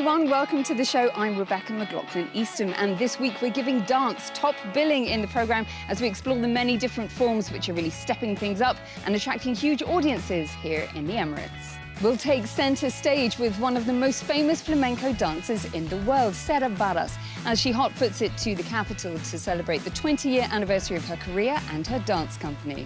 everyone, welcome to the show. I'm Rebecca McLaughlin-Easton, and this week we're giving dance top billing in the programme as we explore the many different forms which are really stepping things up and attracting huge audiences here in the Emirates. We'll take centre stage with one of the most famous flamenco dancers in the world, Sara Baras, as she hotfoots it to the capital to celebrate the 20-year anniversary of her career and her dance company.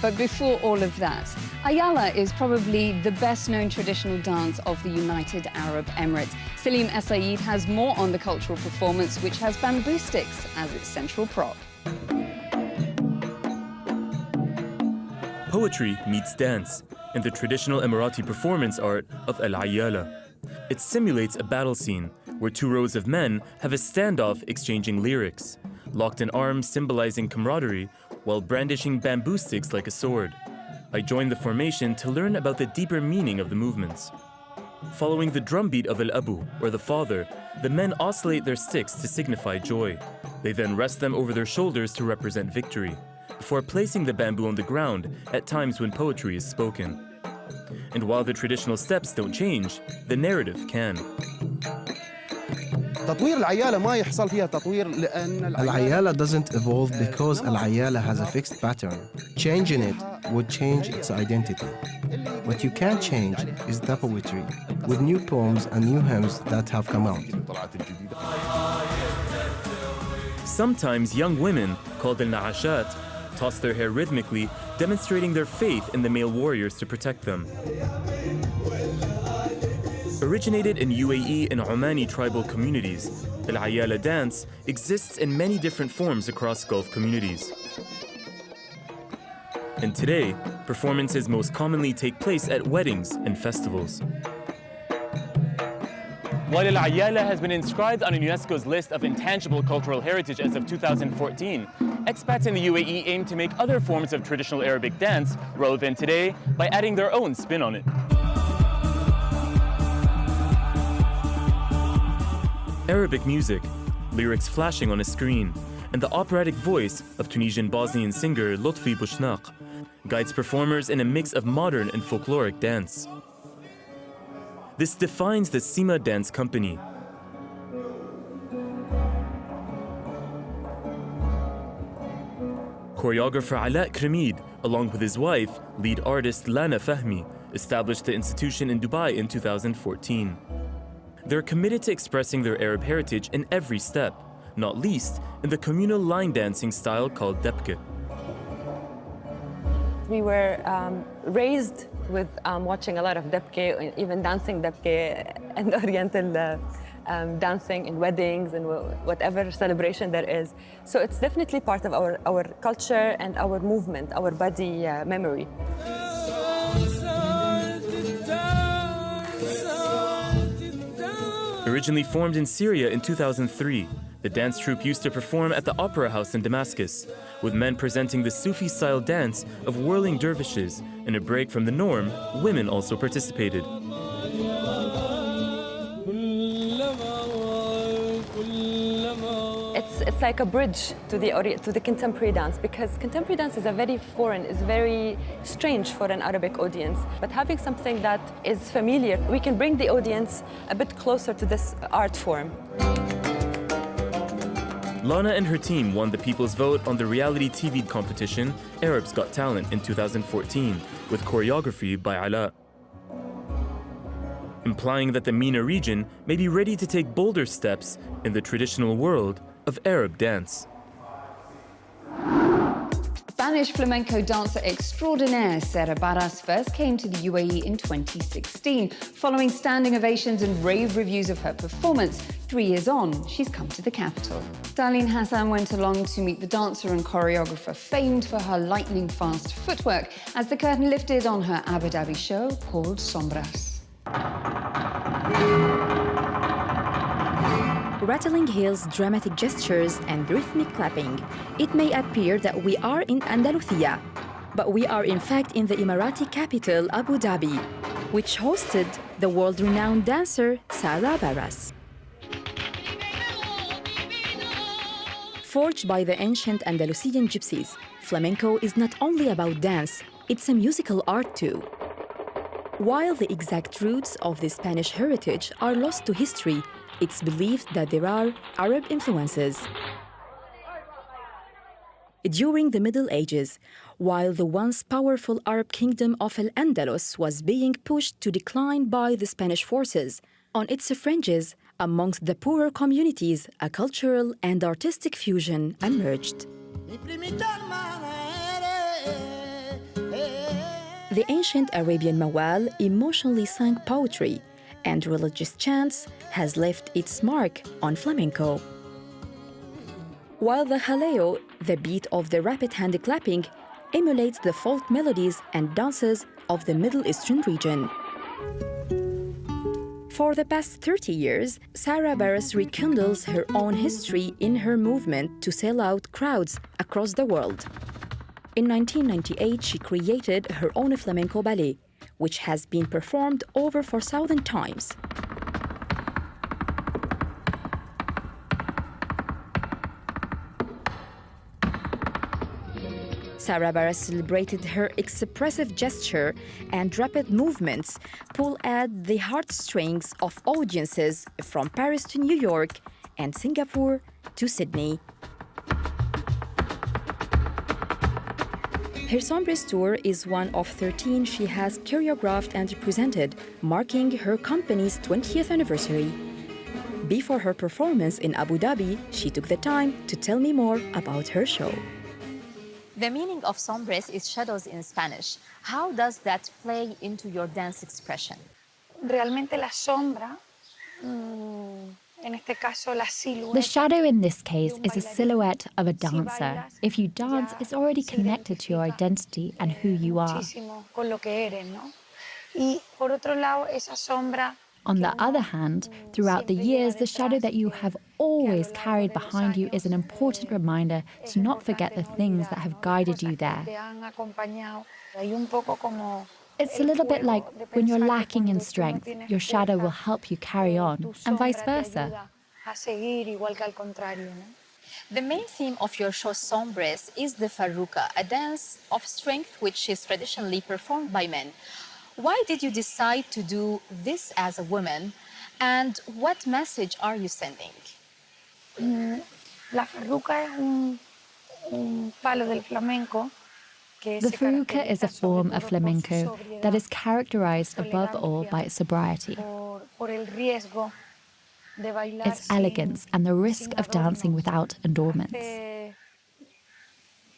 But before all of that, Ayala is probably the best-known traditional dance of the United Arab Emirates. Salim Essaid has more on the cultural performance, which has bamboo sticks as its central prop. Poetry meets dance in the traditional Emirati performance art of Al-Ayala. It simulates a battle scene where two rows of men have a standoff exchanging lyrics, locked in arms symbolizing camaraderie while brandishing bamboo sticks like a sword. I joined the formation to learn about the deeper meaning of the movements. Following the drumbeat of Al-Abu, or the father, the men oscillate their sticks to signify joy. They then rest them over their shoulders to represent victory, before placing the bamboo on the ground at times when poetry is spoken. And while the traditional steps don't change, the narrative can. Al-Ayala doesn't evolve because Al-Ayala has a fixed pattern. Changing it would change its identity. What you can change is the poetry, with new poems and new hymns that have come out. Sometimes young women, called al-Na'ashat, toss their hair rhythmically, demonstrating their faith in the male warriors to protect them. Originated in UAE and Omani tribal communities, Al-Ayala dance exists in many different forms across Gulf communities. And today, performances most commonly take place at weddings and festivals. While Al-Ayala has been inscribed on UNESCO's list of intangible cultural heritage as of 2014, expats in the UAE aim to make other forms of traditional Arabic dance relevant today by adding their own spin on it. Arabic music, lyrics flashing on a screen, and the operatic voice of Tunisian Bosnian singer Lotfi Bouchnaq guides performers in a mix of modern and folkloric dance. This defines the Sima Dance Company. Choreographer Ala Kremid, along with his wife, lead artist Lana Fahmi, established the institution in Dubai in 2014. They're committed to expressing their Arab heritage in every step, not least in the communal line dancing style called Debke. We were raised with watching a lot of Debke, even dancing Debke and Oriental dancing in weddings and whatever celebration there is. So it's definitely part of our culture and our movement, our body memory. Originally formed in Syria in 2003, the dance troupe used to perform at the Opera House in Damascus, with men presenting the Sufi-style dance of whirling dervishes. In a break from the norm, women also participated. It's like a bridge to the contemporary dance, because contemporary dance is very foreign, is very strange for an Arabic audience. But having something that is familiar, we can bring the audience a bit closer to this art form. Lana and her team won the People's Vote on the reality TV competition Arab's Got Talent in 2014 with choreography by Ala, implying that the MENA region may be ready to take bolder steps in the traditional world of Arab dance. Spanish flamenco dancer extraordinaire Sara Baras first came to the UAE in 2016. Following standing ovations and rave reviews of her performance, 3 years on, she's come to the capital. Darlene Hassan went along to meet the dancer and choreographer famed for her lightning-fast footwork as the curtain lifted on her Abu Dhabi show called Sombras. Rattling heels, dramatic gestures, and rhythmic clapping. It may appear that we are in Andalusia, but we are in fact in the Emirati capital, Abu Dhabi, which hosted the world-renowned dancer Sara Baras. Forged by the ancient Andalusian gypsies, flamenco is not only about dance, it's a musical art too. While the exact roots of the Spanish heritage are lost to history, it's believed that there are Arab influences. During the Middle Ages, while the once powerful Arab kingdom of Al-Andalus was being pushed to decline by the Spanish forces, on its fringes, amongst the poorer communities, a cultural and artistic fusion emerged. The ancient Arabian Mawal emotionally sang poetry, and religious chants has left its mark on flamenco. While the jaleo, the beat of the rapid hand clapping, emulates the folk melodies and dances of the Middle Eastern region. For the past 30 years, Sara Baras rekindles her own history in her movement to sell out crowds across the world. In 1998, she created her own flamenco ballet, which has been performed over 4,000 times. Sara Baras celebrated her expressive gesture and rapid movements pull at the heartstrings of audiences from Paris to New York and Singapore to Sydney. Her Sombras tour is one of 13 she has choreographed and presented, marking her company's 20th anniversary. Before her performance in Abu Dhabi, she took the time to tell me more about her show. The meaning of sombras is shadows in Spanish. How does that play into your dance expression? Realmente la sombra, en este caso la silueta. The shadow in this case is a silhouette of a dancer. If you dance, it's already connected to your identity and who you are. Con lo que eres, ¿no? Y por otro lado, esa sombra. On the other hand, throughout the years, the shadow that you have always carried behind you is an important reminder to not forget the things that have guided you there. It's a little bit like when you're lacking in strength, your shadow will help you carry on, and vice versa. The main theme of your show Sombras is the farruca, a dance of strength which is traditionally performed by men. Why did you decide to do this as a woman, and what message are you sending? La farruca es un palo del flamenco. The farruca is a form of flamenco that is characterized above all by its sobriety, its elegance, and the risk of dancing without adornments.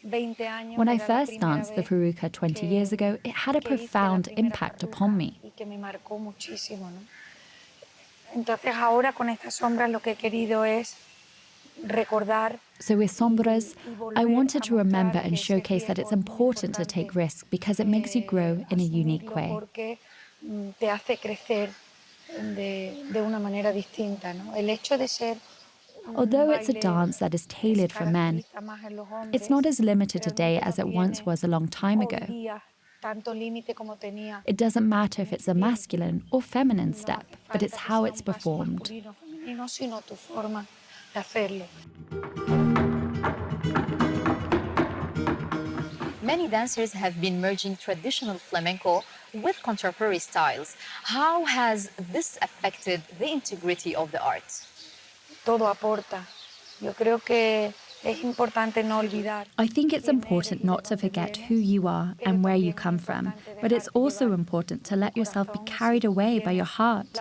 When I first danced the farruca 20 years ago, it had a profound impact upon me. So with Sombras, I wanted to remember and showcase that it's important to take risks because it makes you grow in a unique way. Although it's a dance that is tailored for men, it's not as limited today as it once was a long time ago. It doesn't matter if it's a masculine or feminine step, but it's how it's performed. Many dancers have been merging traditional flamenco with contemporary styles. How has this affected the integrity of the art? Todo aporta. Yo creo que es importante no olvidar. I think it's important not to forget who you are and where you come from, but it's also important to let yourself be carried away by your heart.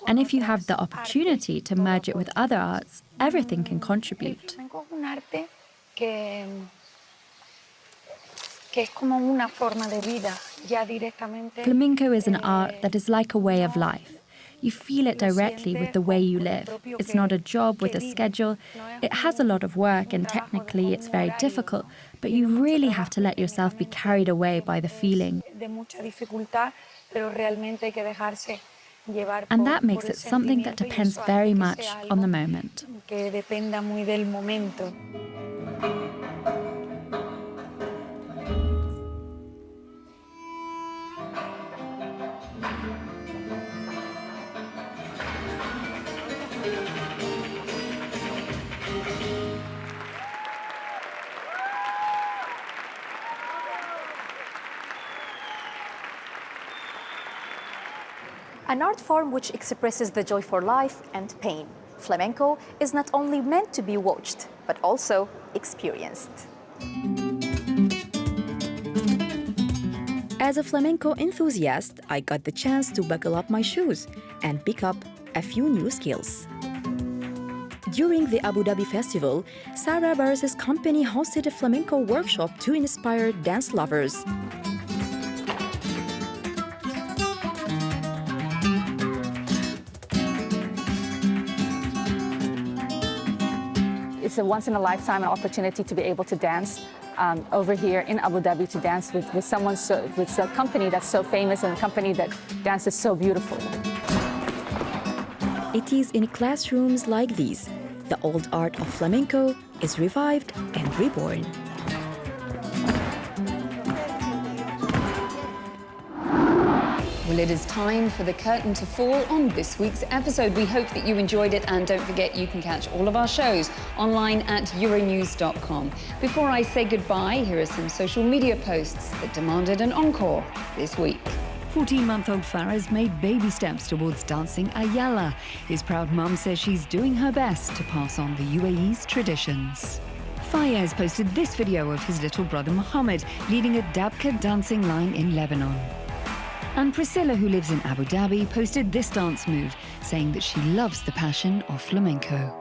And if you have the opportunity to merge it with other arts, everything can contribute. Flamenco is an art that is like a way of life. You feel it directly with the way you live. It's not a job with a schedule. It has a lot of work and technically it's very difficult, but you really have to let yourself be carried away by the feeling. And that makes it something that depends very much on the moment. An art form which expresses the joy for life and pain. Flamenco is not only meant to be watched, but also experienced. As a flamenco enthusiast, I got the chance to buckle up my shoes and pick up a few new skills. During the Abu Dhabi festival, Sara Baras' company hosted a flamenco workshop to inspire dance lovers. It's a once-in-a-lifetime opportunity to be able to dance over here in Abu Dhabi, to dance with with a company that's so famous and a company that dances so beautiful. It is in classrooms like these the old art of flamenco is revived and reborn. Well, it is time for the curtain to fall on this week's episode. We hope that you enjoyed it, and don't forget you can catch all of our shows online at euronews.com. Before I say goodbye, here are some social media posts that demanded an encore this week. 14-month-old Farah's made baby steps towards dancing Ayala. His proud mum says she's doing her best to pass on the UAE's traditions. Fayez posted this video of his little brother Mohammed leading a dabka dancing line in Lebanon. And Priscilla, who lives in Abu Dhabi, posted this dance move, saying that she loves the passion of flamenco.